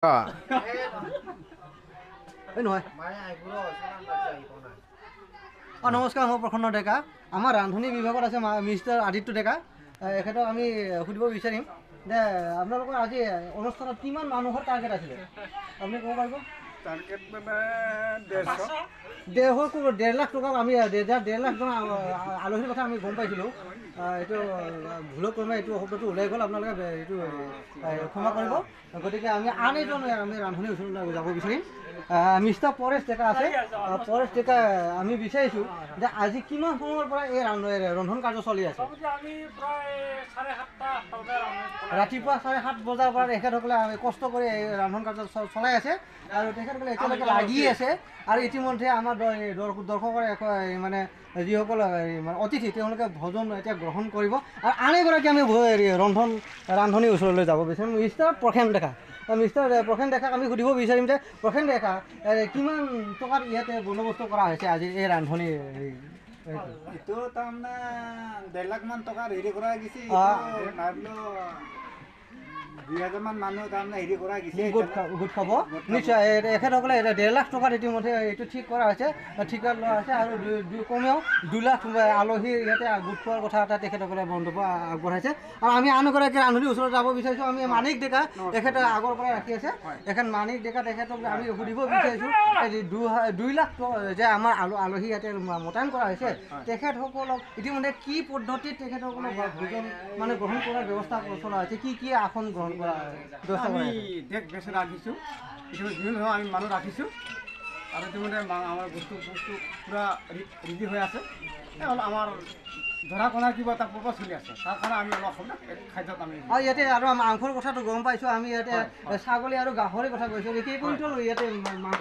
নমস্কাৰ, মই প্ৰসন্ন ডেকা। আমাৰ ৰান্ধনি বিভাগত আছে মিষ্টাৰ আদিত্য ডেকা। এখেতক আমি সুধিব বিচাৰিম যে আপোনালোকৰ আজি অনুষ্ঠানত কিমান মানুহৰ টাৰ্গেট আছিলে আপুনি ক'ব পাৰিব? টাৰ্গেট মানে 1.5 লাখ টকা আমি 1.5 লাখ টকা আলহীৰ কথা আমি গম পাইছিলোঁ। এইটো ভুলক্ৰমে এইটো শব্দটো ওলাই গ'ল, আপোনালোকে এইটো ক্ষমা কৰিব। গতিকে আমি আন এজন আমি ৰান্ধনিৰ ওচৰলৈ যাব বিচাৰিম। মিষ্টাৰ পৰেশ ডেকা আছে। পৰেশ ডেকা আমি বিচাৰিছোঁ যে আজি কিমান সময়ৰ পৰা এই ৰন্ধন কাৰ্য চলি আছে? ৰাতিপুৱা 7:30 বজাৰ পৰা তেখেতসকলে কষ্ট কৰি এই ৰন্ধন কাৰ্য চলাই আছে আৰু তেখেতসকলে এতিয়ালৈকে লাগি আছে। আৰু ইতিমধ্যে আমাৰ দৰ্শকৰ মানে যিসকল অতিথি তেওঁলোকে ভোজন এতিয়া গ্ৰহণ কৰিব। আৰু আন এগৰাকী আমি ৰান্ধনিৰ ওচৰলৈ যাব বিচাৰিম, মিষ্টাৰ প্ৰসেন ডেকা। মিষ্টাৰ প্ৰসেন ডেকাক আমি সুধিব বিচাৰিম যে প্ৰসেন ডেকা কিমান টকাত ইয়াতে বন্দবস্ত কৰা হৈছে আজি এই ৰান্ধনি? এইটো তাৰমানে 1.5 লাখ মান টকাৰ হেৰি কৰা গৈছে। 2,000 মান মানুহ তাৰমানে হেৰি কৰা গৈছে, গোট খাব নিশ্চয়। এখেতসকলে 1.5 লাখ টকাত ইতিমধ্যে এইটো ঠিক কৰা হৈছে, ঠিকাত লোৱা হৈছে। আৰু কমেও 2 লাখ আলহী ইয়াতে গোট খোৱাৰ কথা এটা তেখেতসকলে মন্তব্য আগবঢ়াইছে। আৰু আমি আন এগৰাকী ৰান্ধনিৰ ওচৰত যাব বিচাৰিছোঁ, আমি মানিক ডেকা। তেখেতে আগৰ পৰাই ৰাখি আছে। এখেত মানিক ডেকা, তেখেতক আমি সুধিব বিচাৰিছোঁ 2 লাখ যে আমাৰ আলহী ইয়াতে মোতায়েন কৰা হৈছে, তেখেতসকলক ইতিমধ্যে কি পদ্ধতিত তেখেতসকলক ভোজন মানে গ্ৰহণ কৰাৰ ব্যৱস্থা চলোৱা হৈছে, কি আসন গ্ৰহণ কৰা ব্যৱস্থা কৰা হৈছে? ডেক বেছ ৰাখিছোঁ, বিভিন্ন ধৰণৰ আমি মানুহ ৰাখিছোঁ। আৰু ইতিমধ্যে আমাৰ বস্তু পূৰা ৰেডি হৈ আছে। আমাৰ ধৰা কণাৰ কিবা এটা প্ৰকাশ চলি আছে, তাৰ কাৰণে আমি অলপ খাদ্যত আমি ইয়াতে আৰু মাংসৰ কথাটো গম পাইছোঁ। আমি ইয়াতে ছাগলী আৰু গাহৰিৰ কথা কৈছোঁ। কেই কুইণ্টল ইয়াতে মাংস?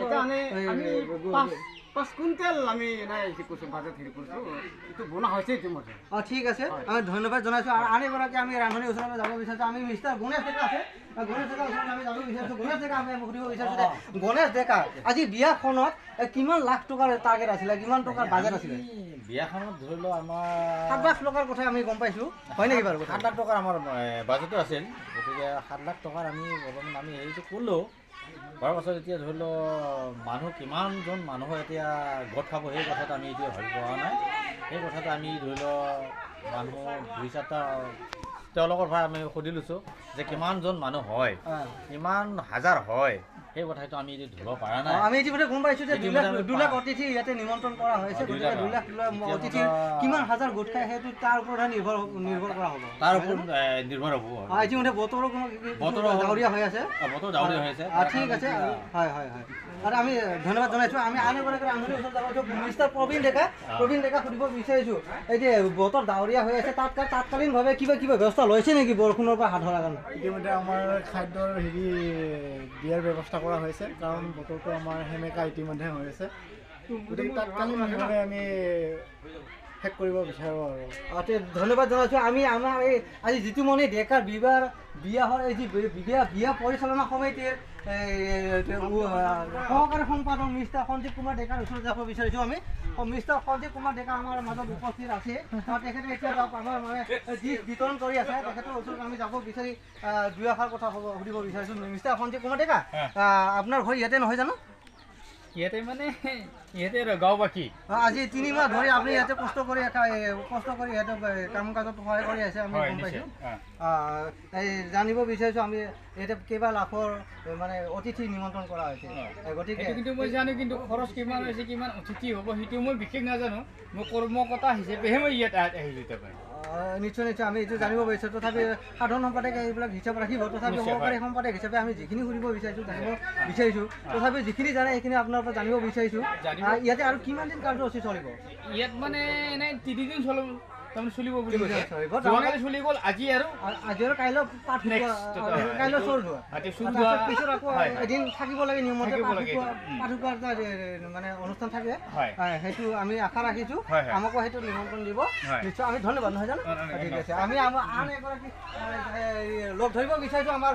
5 কুইণ্টেল আমি হেৰি কৰিছোঁ, বাজেট হেৰি কৰিছোঁ। এইটো বনোৱা হৈছে ইতিমধ্যে। ঠিক আছে, আমি ধন্যবাদ জনাইছোঁ। আৰু আন এগৰাকী আমি ৰান্ধনিৰ ওচৰলৈ যাব বিচাৰিছোঁ, আমি মিষ্টাৰ গণেশ ডেকা আছে। গণেশ ডেকাৰ ওচৰত আমি যাব বিচাৰিছোঁ। গণেশ ডেকা আমি সুধিব বিচাৰিছোঁ যে গণেশ ডেকা আজি বিয়াখনত কিমান লাখ টকাৰ টাৰ্গেট আছিলে, কিমান টকাৰ বাজেট আছিলে? বিয়াখনত ধৰি লওক আমাৰ 7 লাখ টকাৰ কথা আমি গম পাইছোঁ, হয় নেকি বাৰু? 7 লাখ টকাৰ আমাৰ বাজেটো আছিল। গতিকে 7 লাখ টকাৰ আমি বৰ্তমান আমি হেৰিটো কৰিলোঁ। কৰাৰ পাছত এতিয়া ধৰি লওক মানুহ কিমানজন মানুহ এতিয়া গোট খাব সেই কথাটো আমি এতিয়া ভাবি পোৱা নাই। সেই কথাটো আমি ধৰি লওক মানুহ 2-4টা তেওঁলোকৰ পৰা আমি সুধি লৈছোঁ যে কিমানজন মানুহ হয়, কিমান হাজাৰ হয়, সেই কথাটো আমি এতিয়া ধৰিব পৰা নাই। আমি ইতিমধ্যে গম পাইছোঁ যে 2 লাখ অতিথি ইয়াতে নিমন্ত্ৰণ কৰা হৈছে। গতিকে 2 লাখ অতিথি কিমান হাজাৰ গোট খায় সেইটো তাৰ ওপৰতহে নিৰ্ভৰ কৰা হ'ব, তাৰ ওপৰত নিৰ্ভৰ হ'ব। ইতিমধ্যে বতৰো ডাৱৰীয়া হৈ আছে। বতৰ ডাৱৰীয়া হৈ আছে। ঠিক আছে, হয়। আৰু আমি ধন্যবাদ জনাইছোঁ। আমি আন এগৰাকী ৰান্ধনিৰ ওচৰত যাব বিচাৰিছোঁ, মিষ্টাৰ প্ৰবীণ ডেকা। প্ৰবীণ ডেকা সুধিব বিচাৰিছোঁ, এতিয়া বতৰ ডাৱৰীয়া হৈ আছে, তাৎকালীনভাৱে কিবা ব্যৱস্থা লৈছে নেকি বৰষুণৰ পৰা হাত ধৰাৰ কাৰণে? ইতিমধ্যে আমাৰ খাদ্যৰ দিয়াৰ ব্যৱস্থা কৰা হৈছে, কাৰণ বতৰটো আমাৰ সেমেকা ইতিমধ্যে হৈ আছে। গতিকে তাৎকালীনভাৱে আমি শেষ কৰিব বিচাৰোঁ আৰু ধন্যবাদ জনাইছোঁ। আমি আমাৰ এই আজি জিতুমণি ডেকাৰ বিয়া হয়, এই যি বিয়া পৰিচালনা সমিতিৰ সহকাৰী সম্পাদক মিষ্টাৰ সঞ্জীৱ কুমাৰ ডেকাৰ ওচৰত যাব বিচাৰিছোঁ। আমি মিষ্টাৰ সঞ্জীৱ কুমাৰ ডেকা আমাৰ মাজত উপস্থিত আছে। তেখেতে এতিয়া আমাৰ মানে ডিছ বিতৰণ কৰি আছে। তেখেতৰ ওচৰত আমি যাব বিচাৰি 2 আষাৰ কথা সুধিব বিচাৰিছোঁ। মিষ্টাৰ সঞ্জীৱ কুমাৰ ডেকা, আপোনাৰ ঘৰ ইয়াতে নহয় জানো? ইয়াতে মানে ইয়াতে গাঁওবাসী আজি 3 মাহ ধৰি আপুনি ইয়াতে কষ্ট কৰি ইয়াতে কাম কাজত সহায় কৰি আছে, আমি গম পাইছোঁ। জানিব বিচাৰিছোঁ আমি ইয়াতে কেইবা লাখৰ মানে অতিথি নিমন্ত্ৰণ কৰা হৈছে। গতিকে কিন্তু মই জানো, কিন্তু খৰচ কিমান হৈছে, কিমান অতিথি হ'ব সেইটো মই বিশেষ নাজানো। মই কৰ্মকৰ্তা হিচাপেহে মই ইয়াত আহিছোঁ। তাৰপৰা নিশ্চয় আমি এইটো জানিব বিচাৰিছোঁ। তথাপি সাধাৰণ সম্পাদকে এইবিলাক হিচাপ ৰাখিব। তথাপি সহকাৰী সম্পাদক হিচাপে আমি যিখিনি সুধিব বিচাৰিছোঁ, জানিব বিচাৰিছোঁ। তথাপি যিখিনি জানে সেইখিনি আপোনাৰ পৰা জানিব বিচাৰিছোঁ। ইয়াতে আৰু কিমান দিন কাৰ্যসূচী চলিব? ইয়াত মানে এনেই 3 দিন তাৰমানে চলিব বুলি কৈছে। যোৱাকালি চলি গ'ল, আজি আৰু কাইলৈ কাইলৈ চল যোৱা পিছত আকৌ এদিন থাকিব লাগে নিয়মতে পাঠুকা মানে অনুষ্ঠান থাকে, সেইটো আমি আশা ৰাখিছোঁ। আমাকো সেইটো নিমন্ত্ৰণ দিব নিশ্চয়। আমি ধন্যবাদ, নহয় জানো? ঠিক আছে, আমি আন এগৰাকী লগ ধৰিব বিচাৰিছোঁ। আমাৰ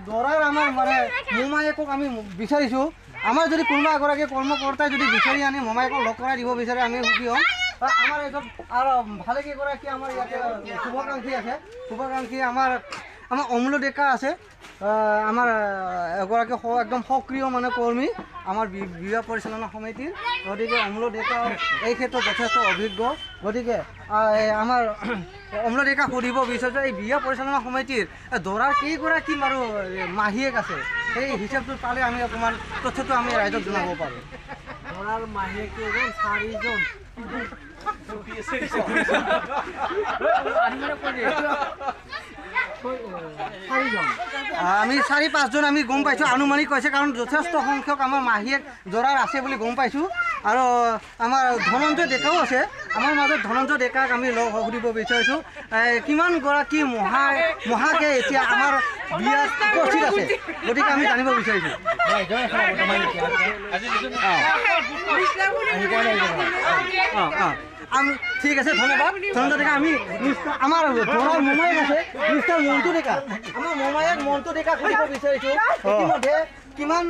দৰাৰ আমাৰ মানে মোমায়েকক আমি বিচাৰিছোঁ। আমাৰ যদি কোনোবা এগৰাকী কৰ্মকৰ্তাই যদি বিচাৰি আনি মোমায়েকক লগ কৰাই দিব বিচাৰে, আমি সুখী হ'ম। আমাৰ এইটো আৰু ভালেকেইগৰাকী আমাৰ ইয়াতে শুভাকাংক্ষী আছে। শুভাকাংক্ষী আমাৰ অমূল্য ডেকা আছে। আমাৰ এগৰাকী একদম সক্ৰিয় মানে কৰ্মী আমাৰ বিবাহ পৰিচালনা সমিতিৰ, গতিকে অম্ল ডেকা এই ক্ষেত্ৰত যথেষ্ট অভিজ্ঞ। গতিকে আমাৰ অম্ল ডেকা সুধিব বিচাৰিছোঁ, এই বিবাহ পৰিচালনা সমিতিৰ দৰাৰ কেইগৰাকী বাৰু মাহীয়েক আছে, সেই হিচাপটো পালে আমি অকণমান তথ্যটো আমি ৰাইজক জনাব পাৰোঁ। দৰাৰ মাহীয়েক 4জন। আমি 4-5জন আমি গম পাইছোঁ, আনুমানিক কৈছে, কাৰণ যথেষ্ট সংখ্যক আমাৰ মাহীয়েক দৰাৰ আছে বুলি গম পাইছোঁ। আৰু আমাৰ ধনঞ্জয় ডেকাও আছে, আমাৰ মাজত ধনঞ্জয় ডেকাক আমি লগ সুধিব বিচাৰিছোঁ কিমান গৰাকী মহাকে এতিয়া আমাৰ বিয়াত উপস্থিত আছে, গতিকে আমি জানিব বিচাৰিছোঁ। আমি ঠিক আছে, ধন্যবাদ ধন্যবাদ ডেকা। আমি আমাৰ ঘৰৰ মোমায়েক আছে মিষ্টাৰ মন্টু ডেকা, আমাৰ মোমায়েক মন্টু ডেকা সুধিব বিচাৰিছোঁ ইতিমধ্যে কিমান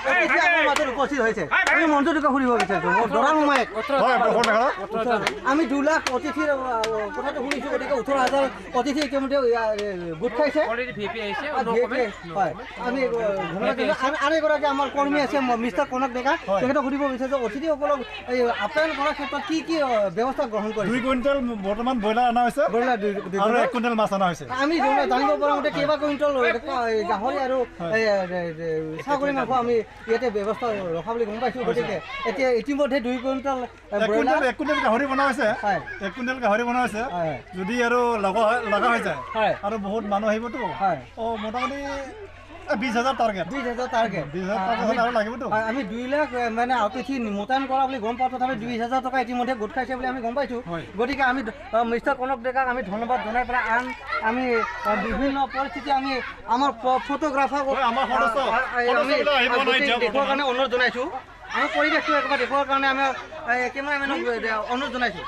অতিথি আমাৰ মাজত উপস্থিত হৈছে। আমি মন্টু ডেকা সুধিব বিচাৰিছোঁ, দৰা মোমায়েক। আমি 2 লাখ অতিথিৰ কথাটো শুনিছোঁ, গতিকে 18,000 অতিথি ইতিমধ্যে গোট খাইছে। হয়, আমি আৰু এগৰাকী আমাৰ কৰ্মী আছে মিষ্টাৰ কনক ডেকা, তেখেতক সুধিব বিচাৰিছোঁ অতিথিসকলক এই আপ্যায়ন কৰাৰ ক্ষেত্ৰত কি কি ব্যৱস্থা গ্ৰহণ কৰিছে। 2 কুইণ্টেল বৰ্তমান ব্ৰইলাৰ অনা হৈছে, ব্ৰইলাৰ আৰু 1 কুইণ্টেল মাছ অনা হৈছে। আমি জানিব পৰা মতে কেইবা কুইণ্টল গাহৰি আৰু ছাগলী মাংস আমি ইয়াতে ব্যৱস্থা ৰখা বুলি গম পাইছোঁ। গতিকে এতিয়া ইতিমধ্যে 2 কুইণ্টল 1 কুইণ্টেল গাহৰি বনোৱা হৈছে, 1 কুইণ্টেল গাহৰি বনোৱা হৈছে। যদি আৰু লগা হৈ যায় আৰু বহুত মানুহ আহিবতো, মোটামুটি 20,000 টাৰ্গেট, 20,000 টাৰ্গেট। 20,000 আৰু লাগিবতো। আমি 2 লাখ মানে অতিথি মোতায়েন কৰা বুলি গম পাওঁ, তথাপি 20,000 টকা ইতিমধ্যে গোট খাইছে বুলি আমি গম পাইছোঁ। গতিকে আমি মিষ্টাৰ কনক ডেকাক আমি ধন্যবাদ জনাই পেলাই আমি বিভিন্ন পৰিস্থিতি আমি আমাৰ ফটোগ্ৰাফাৰ দেখুৱাৰ কাৰণে অনুৰোধ জনাইছোঁ, আমাৰ পৰিৱেশটো একবাৰ দেখুৱাৰ কাৰণে আমি কেমেৰামেনক অনুৰোধ জনাইছোঁ।